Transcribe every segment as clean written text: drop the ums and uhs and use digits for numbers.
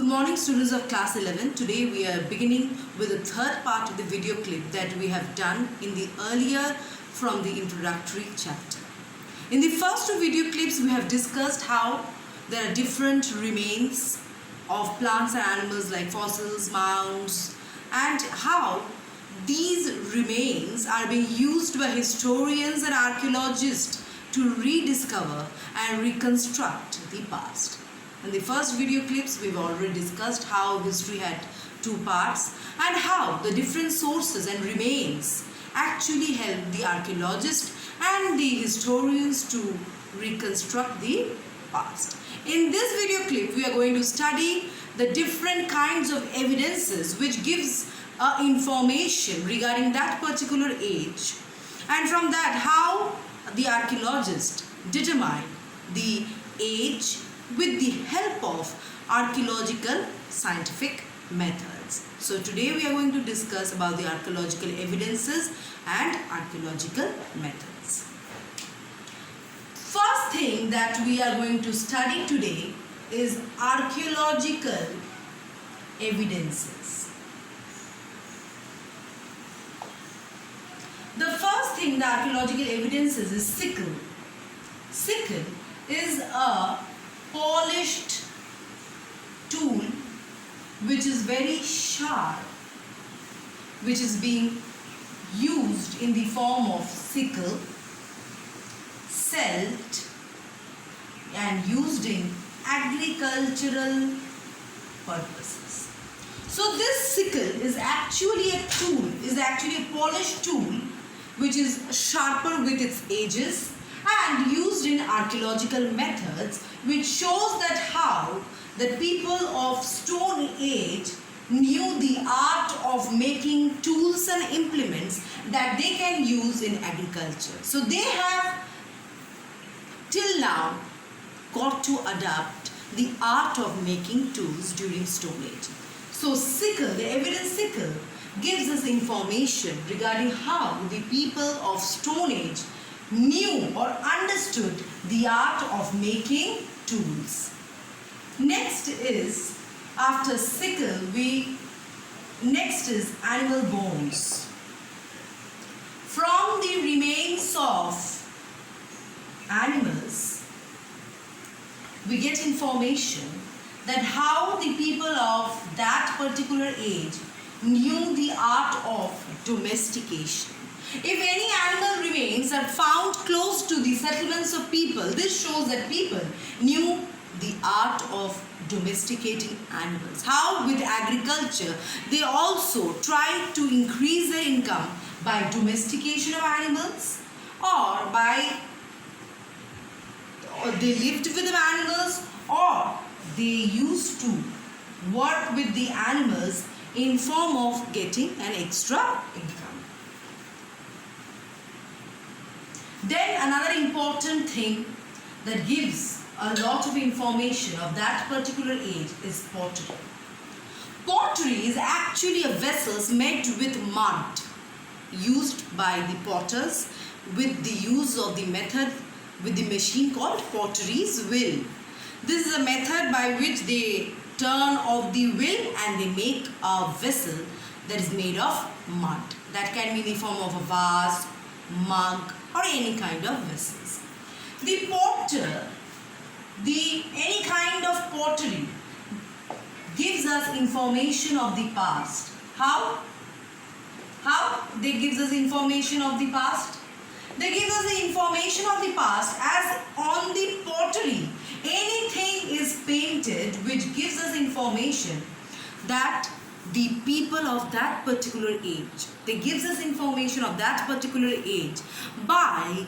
morning, students of class 11. Today we are beginning with the third part of the video clip that we have done in the earlier from the introductory chapter. In the first two video clips we have discussed how there are different remains of plants and animals like fossils, mounds, and how these remains are being used by historians and archaeologists to rediscover and reconstruct the past. In the first video clips, we've already discussed how history had two parts and how the different sources and remains actually helped the archaeologists and the historians to reconstruct the past. In this video clip, we are going to study the different kinds of evidences which gives information regarding that particular age, and from that how the archaeologists determine the age with the help of archaeological scientific methods. So today we are going to discuss about the archaeological evidences and archaeological methods. First thing that we are going to study today is archaeological evidences. The first thing the archaeological evidences is sickle. Sickle is a polished tool which is very sharp, which is being used in the form of sickle, celt, and used in agricultural purposes. So this sickle is actually a tool, is actually a polished tool which is sharper with its edges and used in archaeological methods, which shows that how the people of Stone Age knew the art of making tools and implements that they can use in agriculture. So they have till now got to adapt the art of making tools during Stone Age. So sickle, the evidence sickle, gives us information regarding how the people of Stone Age knew or understood the art of making tools. Next is, after sickle, next is animal bones. From the remains of animals, we get information that how the people of that particular age knew the art of domestication. If any animal remains are found close to the settlements of people, this shows that people knew the art of domesticating animals. How with agriculture, they also tried to increase their income by domestication of animals, or they lived with the animals, or they used to work with the animals in form of getting an extra income. Then another important thing that gives a lot of information of that particular age is pottery. Pottery is actually a vessels made with mud used by the potters with the use of the method with the machine called pottery's wheel. This is a method by which they turn off the wheel and they make a vessel that is made of mud. That can be in the form of a vase, mug, or any kind of vessels. The potter, any kind of pottery gives us information of the past. How they gives us information of the past? They give us the information of the past as on the pottery. Anything is painted which gives us information that the people of that particular age, they gives us information of that particular age by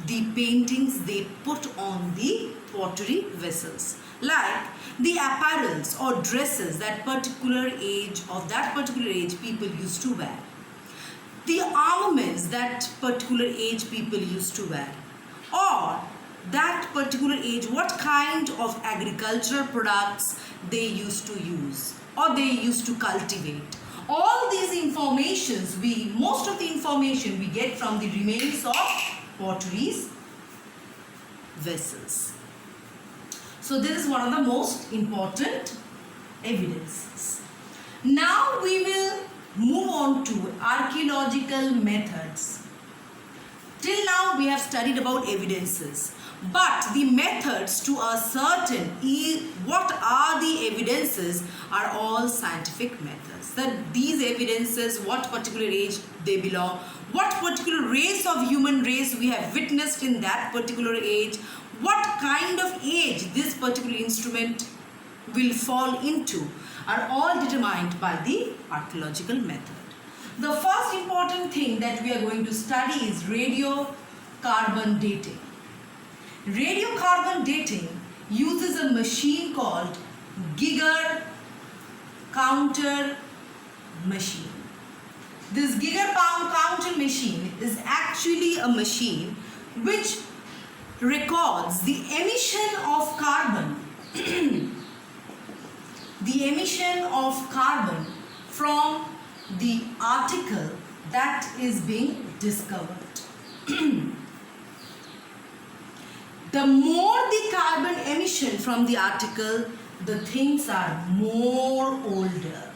the paintings they put on the pottery vessels, like the apparels or dresses that particular age people used to wear, the armaments that particular age people used to wear, or that particular age what kind of agricultural products they used to use or they used to cultivate. All these informations, most of the information we get from the remains of pottery's vessels. So this is one of the most important evidences. Now we will move on to archaeological methods. Till now we have studied about evidences, but the methods to ascertain what are the evidences are all scientific methods. That these evidences, what particular age they belong, what particular race of human race we have witnessed in that particular age, what kind of age this particular instrument will fall into, are all determined by the archaeological method. The first important thing that we are going to study is radiocarbon dating. Radiocarbon dating uses a machine called Geiger counter machine. This Geiger counter machine is actually a machine which records the emission of carbon the emission of carbon from the article that is being discovered. The more the carbon emission from the article, the things are more older.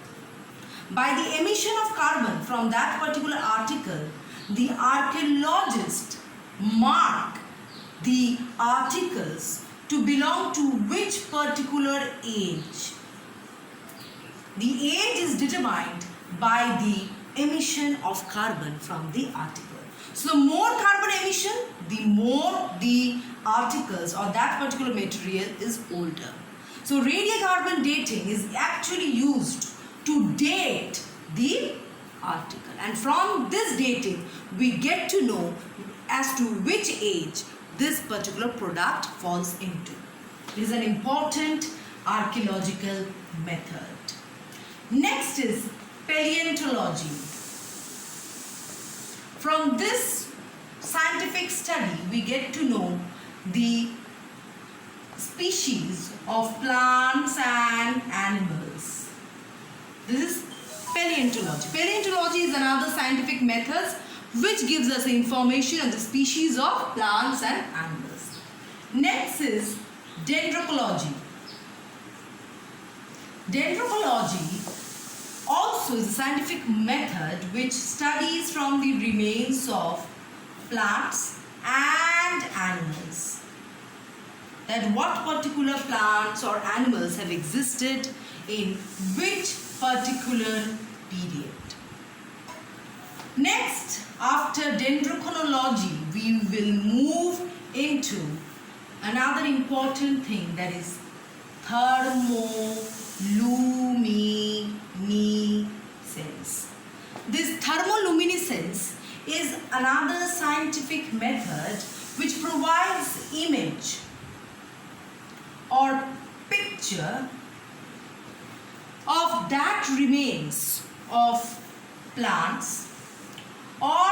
By the emission of carbon from that particular article, the archaeologists mark the articles to belong to which particular age. The age is determined by the emission of carbon from the article. So the more carbon emission, the more the articles or that particular material is older. So radiocarbon dating is actually used to date the article, and from this dating we get to know as to which age this particular product falls into. It is an important archaeological method. Next is paleontology. From this scientific study, we get to know the species of plants and animals. This is paleontology. Paleontology is another scientific method which gives us information on the species of plants and animals. Next is dendrology. Dendrology also is a scientific method which studies from the remains of plants and animals, that what particular plants or animals have existed in which particular period. Next, after dendrochronology, we will move into another important thing, that is thermoluminescence. This thermoluminescence is another scientific method which provides image or picture of that remains of plants or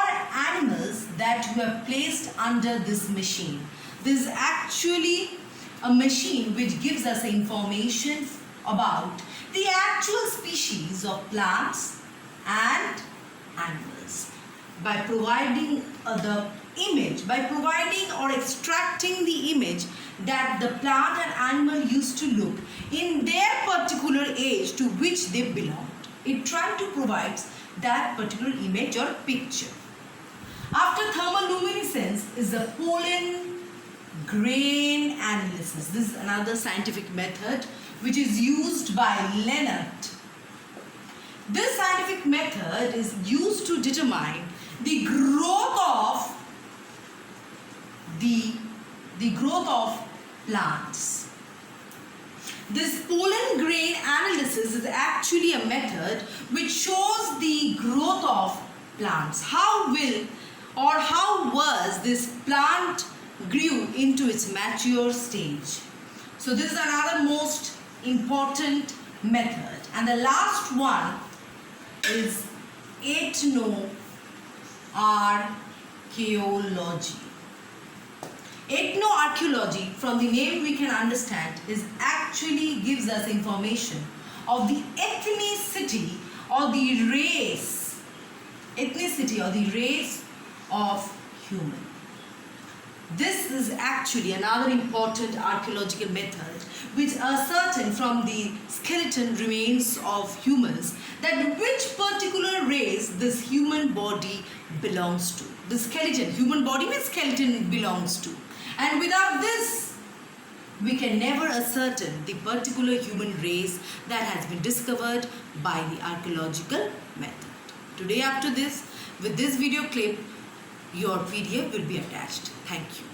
animals that you have placed under this machine. This is actually a machine which gives us information about the actual species of plants and animals. By providing the image, by providing or extracting the image that the plant and animal used to look in their particular age to which they belonged, it tried to provide that particular image or picture. After thermoluminescence is the pollen grain analysis. This is another scientific method which is used by Lennart. This scientific method is used to determine the growth of plants. This pollen grain analysis is actually a method which shows the growth of plants. How was this plant grew into its mature stage. So this is another most important method. And the last one is ethnoarchaeology. Ethnoarchaeology, from the name we can understand, is actually gives us information of the ethnicity or the race of human. This is actually another important archaeological method which ascertain from the skeleton remains of humans that which particular race this human body belongs to. The skeleton, human body means skeleton belongs to. And without this, we can never ascertain the particular human race that has been discovered by the archaeological method. Today after this, with this video clip, your PDF will be attached. Thank you.